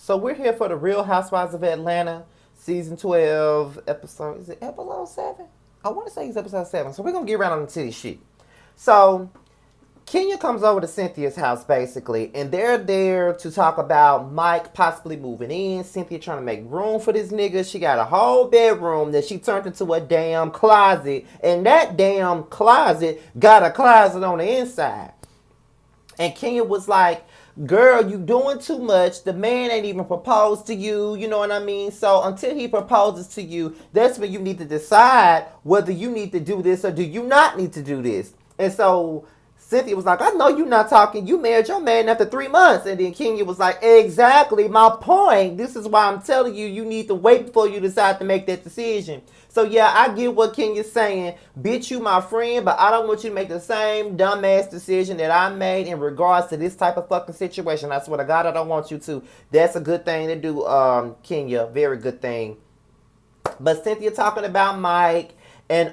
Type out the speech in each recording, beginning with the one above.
So we're here for the Real Housewives of Atlanta, season 12, is it episode 7? I want to say it's episode 7. So we're going to get right on to this shit. So Kenya comes over to Cynthia's house basically, and they're there to talk about Mike possibly moving in. Cynthia trying to make room for this nigga. She got a whole bedroom that she turned into a damn closet, and that damn closet got a closet on the inside. And Kenya was like, girl, you doing too much. The man ain't even proposed to you. You know what I mean? So until he proposes to you, that's when you need to decide whether you need to do this or do you not need to do this. And so Cynthia was like, I know you're not talking. You married your man after 3 months. And then Kenya was like, exactly my point. This is why I'm telling you, you need to wait before you decide to make that decision. So yeah, I get what Kenya's saying. Bitch, you my friend, but I don't want you to make the same dumbass decision that I made in regards to this type of fucking situation. I swear to God, I don't want you to. That's a good thing to do, Kenya. Very good thing. But Cynthia talking about Mike, and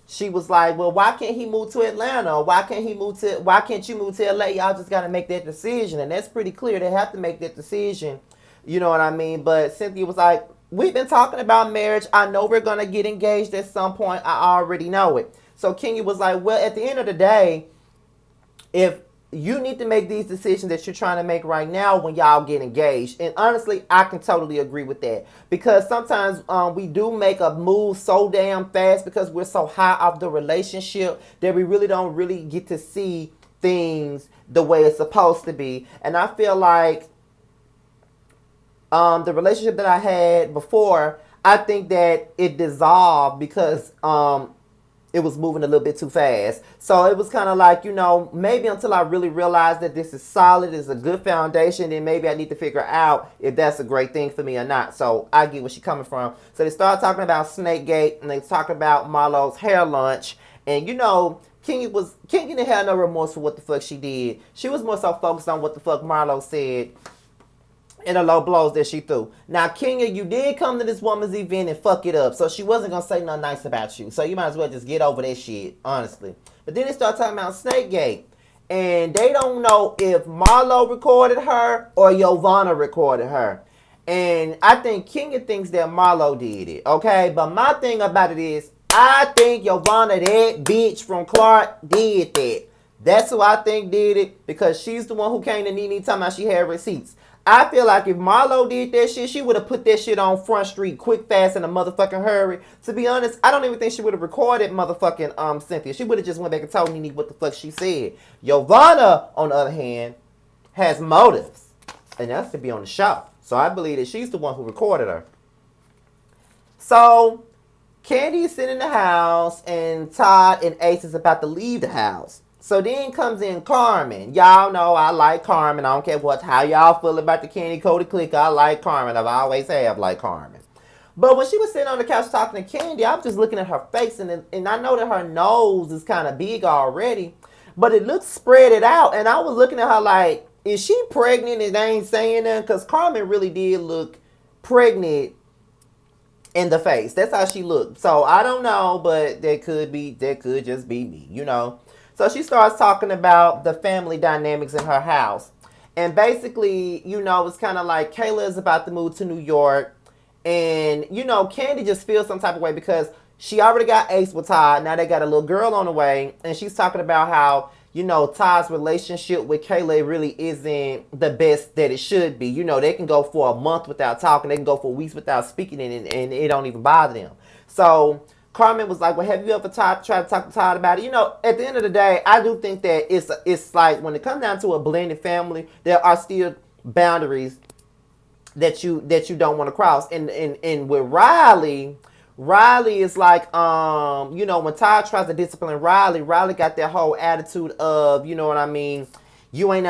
she was like, well, why can't he move to Atlanta? Why can't you move to LA? Y'all just gotta make that decision. And that's pretty clear. They have to make that decision. You know what I mean? But Cynthia was like, we've been talking about marriage. I know we're gonna get engaged at some point. I already know it. So Kenya was like, well, at the end of the day, if you need to make these decisions that you're trying to make right now when y'all get engaged. And honestly, I can totally agree with that. Because sometimes we do make a move so damn fast because we're so high off the relationship that we really don't really get to see things the way it's supposed to be. And I feel like the relationship that I had before, I think that it dissolved because it was moving a little bit too fast. So it was kind of like, maybe until I really realized that this is solid, is a good foundation, then maybe I need to figure out if that's a great thing for me or not. So I get where she's coming from. So they started talking about Snakegate, and they talked about Marlo's hair lunch. And Kenya didn't have no remorse for what the fuck she did. She was more so focused on what the fuck Marlo said and the low blows that she threw. Now, Kenya, you did come to this woman's event and fuck it up. So she wasn't going to say nothing nice about you. So you might as well just get over that shit, honestly. But then they start talking about Snakegate. And they don't know if Marlo recorded her or Yovana recorded her. And I think Kenya thinks that Marlo did it, okay? But my thing about it is, I think Yovana, that bitch from Clark, did that. That's who I think did it, because she's the one who came to NeNe talking about she had receipts. I feel like if Marlo did that shit, she would have put that shit on Front Street quick, fast, in a motherfucking hurry. To be honest, I don't even think she would have recorded motherfucking Cynthia. She would have just went back and told NeNe what the fuck she said. Yovana, on the other hand, has motives. And that's to be on the show. So I believe that she's the one who recorded her. So Kandi is sitting in the house, and Todd and Ace is about to leave the house. So then comes in Carmen. Y'all know I like Carmen. I don't care how y'all feel about the Kandi Cody clique. I like Carmen. I've always have liked Carmen. But when she was sitting on the couch talking to Kandi, I was just looking at her face, and I know that her nose is kind of big already, but it looks spread it out. And I was looking at her like, is she pregnant and they ain't saying that? Because Carmen really did look pregnant in the face. That's how she looked. So I don't know, but that could just be me, So she starts talking about the family dynamics in her house. And basically, it's kind of like Kayla is about to move to New York. And, Kandi just feels some type of way because she already got Ace with Todd. Now they got a little girl on the way. And she's talking about how, Todd's relationship with Kayla really isn't the best that it should be. They can go for a month without talking. They can go for weeks without speaking, and it don't even bother them. So Carmen was like, well, have you ever tried to talk to Todd about it? At the end of the day, I do think that it's like when it comes down to a blended family, there are still boundaries that you don't want to cross. And with Riley is like, when Todd tries to discipline Riley got that whole attitude of, what I mean? You ain't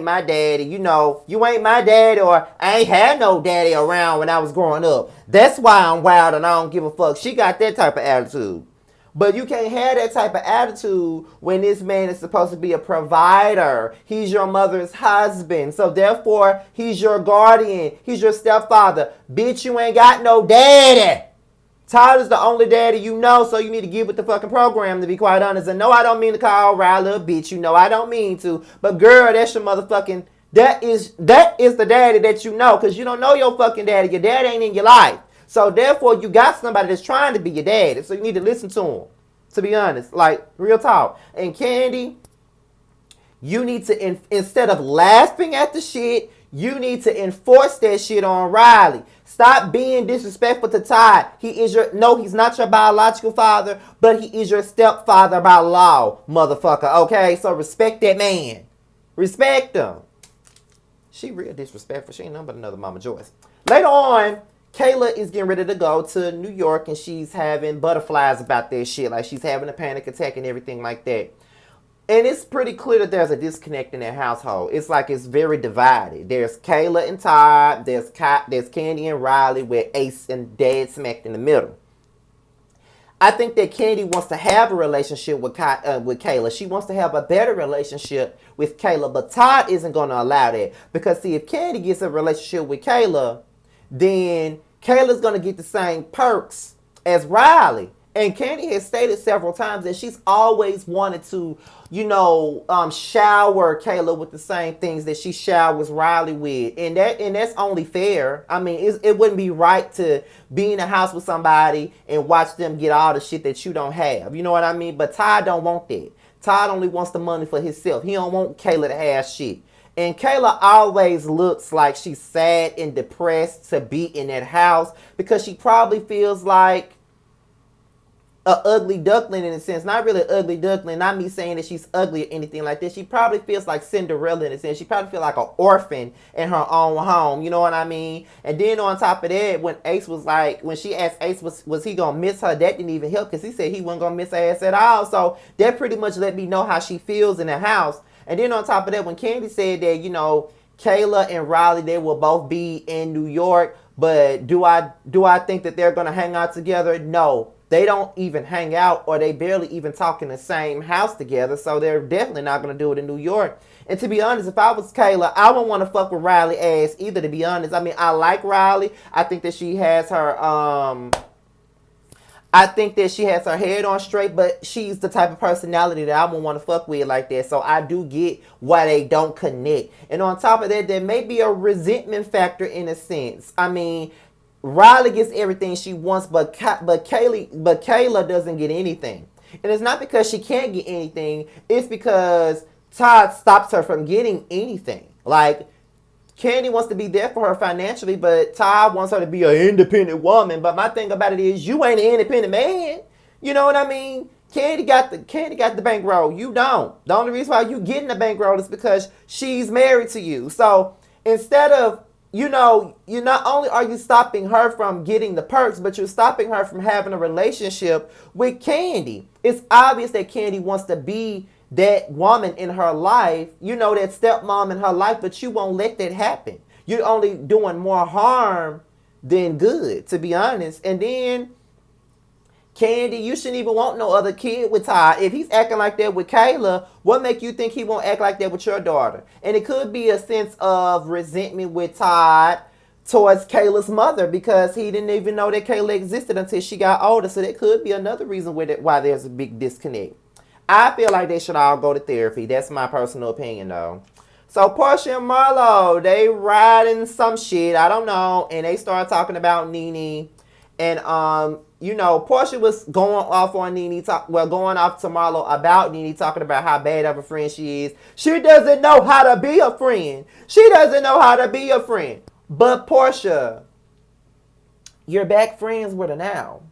my daddy, you ain't my daddy, or I ain't had no daddy around when I was growing up. That's why I'm wild and I don't give a fuck. She got that type of attitude. But you can't have that type of attitude when this man is supposed to be a provider. He's your mother's husband. So therefore, he's your guardian. He's your stepfather. Bitch, you ain't got no daddy. Todd is the only daddy you know, so you need to get with the fucking program, to be quite honest. And no, I don't mean to call Riley a bitch. I don't mean to. But girl, that's your motherfucking That is the daddy that you know, because you don't know your fucking daddy. Your dad ain't in your life. So therefore, you got somebody that's trying to be your daddy. So you need to listen to him. To be honest, like real talk. And Kandi, you need to instead of laughing at the shit, you need to enforce that shit on Riley. Stop being disrespectful to Todd. He's not your biological father, but he is your stepfather by law, motherfucker. Okay, so respect that man. Respect him. She real disrespectful. She ain't nothing but another Mama Joyce. Later on, Kayla is getting ready to go to New York, and she's having butterflies about that shit. Like, she's having a panic attack and everything like that. And it's pretty clear that there's a disconnect in that household. It's like it's very divided. There's Kayla and Todd. There's Kandi and Riley, with Ace and Dad smacked in the middle. I think that Kandi wants to have a relationship with Kayla. She wants to have a better relationship with Kayla, but Todd isn't going to allow that. Because, see, if Kandi gets a relationship with Kayla, then Kayla's going to get the same perks as Riley. And Kandi has stated several times that she's always wanted to, shower Kayla with the same things that she showers Riley with. And that's only fair. I mean, it wouldn't be right to be in a house with somebody and watch them get all the shit that you don't have. You know what I mean? But Todd don't want that. Todd only wants the money for himself. He don't want Kayla to have shit. And Kayla always looks like she's sad and depressed to be in that house, because she probably feels like a ugly duckling in a sense. Not really an ugly duckling. Not me saying that she's ugly or anything like this. She probably feels like Cinderella in a sense. She probably feels like an orphan in her own home. You know what I mean? And then on top of that, when she asked Ace was he going to miss her, that didn't even help, because he said he wasn't going to miss her ass at all. So that pretty much let me know how she feels in the house. And then on top of that, when Kandi said that, Kayla and Riley, they will both be in New York, but do I think that they're going to hang out together? No. They don't even hang out, or they barely even talk in the same house together. So they're definitely not going to do it in New York. And to be honest, if I was Kayla, I wouldn't want to fuck with Riley ass either, to be honest. I mean, I like Riley. I think that she has her head on straight, but she's the type of personality that I wouldn't want to fuck with like that. So I do get why they don't connect. And on top of that, there may be a resentment factor in a sense. I mean, Riley gets everything she wants, but Kayla doesn't get anything. And it's not because she can't get anything. It's because Todd stops her from getting anything. Like, Kandi wants to be there for her financially, but Todd wants her to be an independent woman. But my thing about it is, you ain't an independent man. You know what I mean? Kandi got the bankroll. You don't. The only reason why you getting the bankroll is because she's married to you. So instead of, you not only are you stopping her from getting the perks, but you're stopping her from having a relationship with Kandi. It's obvious that Kandi wants to be that woman in her life, that stepmom in her life, but you won't let that happen. You're only doing more harm than good, to be honest. And then, Kandi, you shouldn't even want no other kid with Todd. If he's acting like that with Kayla, what make you think he won't act like that with your daughter? And it could be a sense of resentment with Todd towards Kayla's mother, because he didn't even know that Kayla existed until she got older. So that could be another reason why there's a big disconnect. I feel like they should all go to therapy. That's my personal opinion, though. So Porsha and Marlo, they riding some shit, I don't know, and they start talking about NeNe. And Porsha was going off on NeNe, going off to Marlo about NeNe, talking about how bad of a friend she is. She doesn't know how to be a friend. She doesn't know how to be a friend. But Porsha, you're back friends with her now.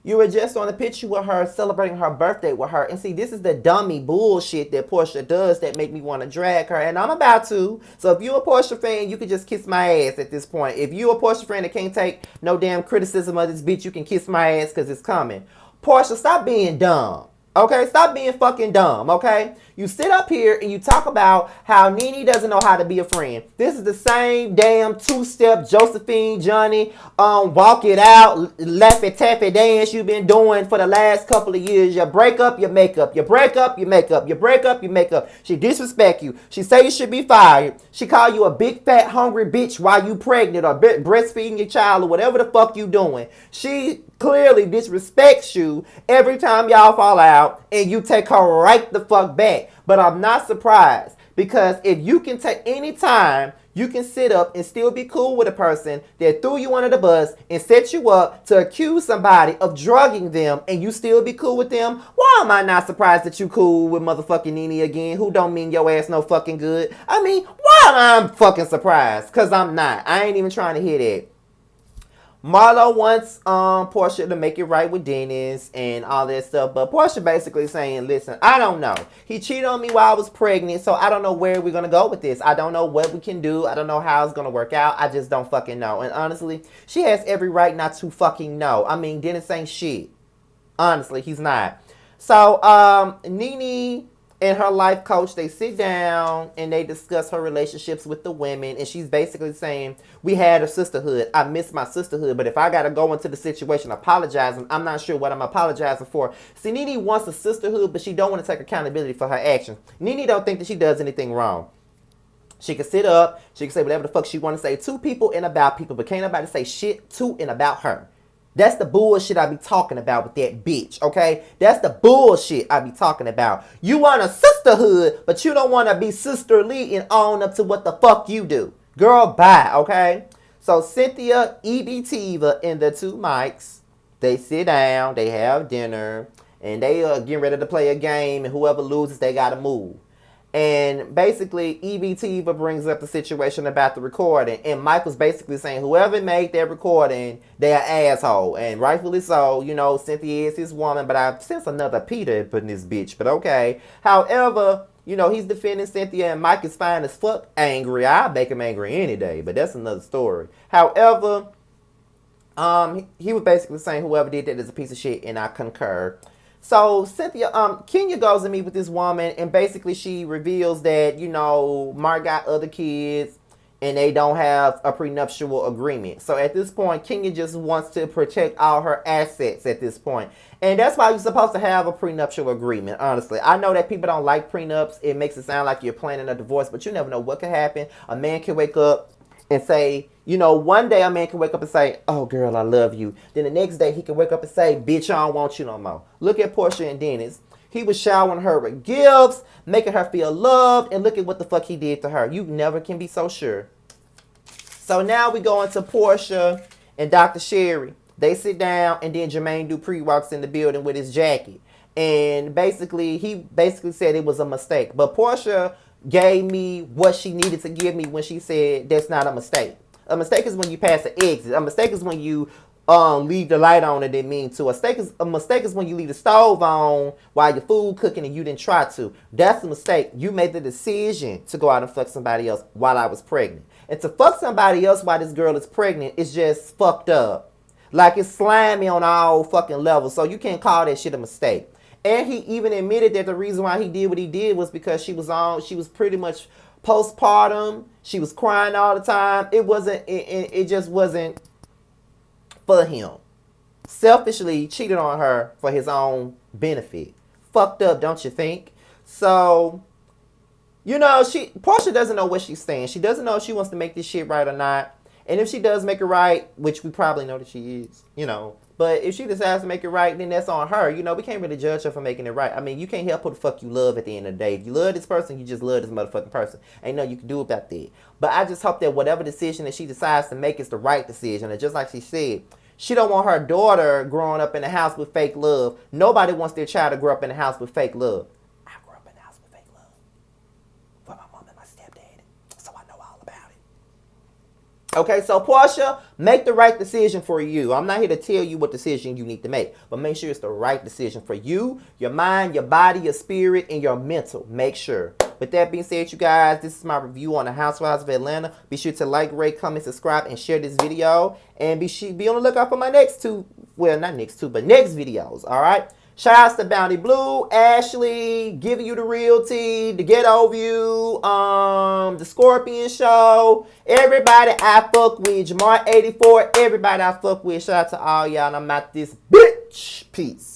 You were just on a picture with her, celebrating her birthday with her. And see, this is the dummy bullshit that Porsha does that make me want to drag her. And I'm about to. So if you're a Porsha fan, you can just kiss my ass at this point. If you're a Porsha fan that can't take no damn criticism of this bitch, you can kiss my ass because it's coming. Porsha, stop being dumb. Okay? Stop being fucking dumb. Okay? You sit up here and you talk about how NeNe doesn't know how to be a friend. This is the same damn two-step Josephine, Johnny, walk it out, laffy taffy dance you've been doing for the last couple of years. You break up, you make up. You break up, you make up. You break up, you make up. She disrespect you. She say you should be fired. She call you a big fat hungry bitch while you pregnant or breastfeeding your child or whatever the fuck you doing. She clearly disrespects you every time y'all fall out, and you take her right the fuck back. But I'm not surprised, Because if you can take any time, you can sit up and still be cool with a person that threw you under the bus and set you up to accuse somebody of drugging them, and you still be cool with them. Why am I not surprised that you cool with motherfucking NeNe again, who don't mean your ass no fucking good? I mean, why am I fucking surprised? Because I'm not. I ain't even trying to hear that. Marlo wants Porsha to make it right with Dennis and all that stuff. But Porsha basically saying, listen, I don't know. He cheated on me while I was pregnant, so I don't know where we're going to go with this. I don't know what we can do. I don't know how it's going to work out. I just don't fucking know. And honestly, she has every right not to fucking know. I mean, Dennis ain't shit. Honestly, he's not. So, NeNe and her life coach, they sit down and they discuss her relationships with the women, and she's basically saying, we had a sisterhood. I miss my sisterhood, but if I gotta go into the situation apologizing, I'm not sure what I'm apologizing for. See, NeNe wants a sisterhood, but she don't want to take accountability for her actions. NeNe don't think that she does anything wrong. She can sit up, she can say whatever the fuck she want to say to people and about people, but can't nobody say shit to and about her. That's the bullshit I be talking about with that bitch, okay? That's the bullshit I be talking about. You want a sisterhood, but you don't want to be sisterly and own up to what the fuck you do. Girl, bye, okay? So Cynthia, EBTva, and the two mics, they sit down, they have dinner, and they are getting ready to play a game, and whoever loses, they got to move. And basically, EBTva brings up the situation about the recording. And Mike was basically saying, whoever made that recording, they're an asshole. And rightfully so. You know, Cynthia is his woman. But I sense another Peter putting this bitch. But okay. However, you know, he's defending Cynthia. And Mike is fine as fuck angry. I'll make him angry any day. But that's another story. However, he was basically saying whoever did that is a piece of shit. And I concur. So Cynthia, Kenya goes to meet with this woman, and basically she reveals that, you know, Mark got other kids and they don't have a prenuptial agreement. So at this point, Kenya just wants to protect all her assets at this point. And that's why you're supposed to have a prenuptial agreement, honestly. I know that people don't like prenups. It makes it sound like you're planning a divorce, but you never know what could happen. A man can wake up and say, you know, one day a man can wake up and say, oh, girl, I love you. Then the next day he can wake up and say, bitch, I don't want you no more. Look at Porsha and Dennis. He was showering her with gifts, making her feel loved, and look at what the fuck he did to her. You never can be so sure. So now we go into Porsha and Dr. Sherry. They sit down, and then Jermaine Dupri walks in the building with his jacket. And basically, he basically said it was a mistake. But Porsha gave me what she needed to give me when she said that's not a mistake. A mistake is when you pass the exit. A mistake is when you leave the light on and didn't mean to. A mistake is when you leave the stove on while your food cooking and you didn't try to. That's a mistake. You made the decision to go out and fuck somebody else while I was pregnant. And to fuck somebody else while this girl is pregnant is just fucked up. Like, it's slimy on all fucking levels. So you can't call that shit a mistake. And he even admitted that the reason why he did what he did was because she was pretty much postpartum. She was crying all the time. It just wasn't for him. Selfishly cheated on her for his own benefit. Fucked up, don't you think? So, you know, Porsha doesn't know what she's saying. She doesn't know if she wants to make this shit right or not. And if she does make it right, which we probably know that she is, you know. But if she decides to make it right, then that's on her. You know, we can't really judge her for making it right. I mean, you can't help who the fuck you love at the end of the day. If you love this person, you just love this motherfucking person. Ain't nothing you can do about that. But I just hope that whatever decision that she decides to make is the right decision. And just like she said, she don't want her daughter growing up in a house with fake love. Nobody wants their child to grow up in a house with fake love. I grew up in a house with fake love for my mom and my stepdad. So I know all about it. Okay, so Porsha, make the right decision for you. I'm not here to tell you what decision you need to make, but make sure it's the right decision for you, your mind, your body, your spirit, and your mental. Make sure. With that being said, you guys, this is my review on the Housewives of Atlanta. Be sure to like, rate, comment, subscribe, and share this video. And be on the lookout for my next videos, all right? Shout outs to Bounty Blue, Ashley, Giving You the Real Tea, The Get Over You, The Scorpion Show, everybody I fuck with, Jamar84, everybody I fuck with. Shout out to all y'all, and I'm out this bitch. Peace.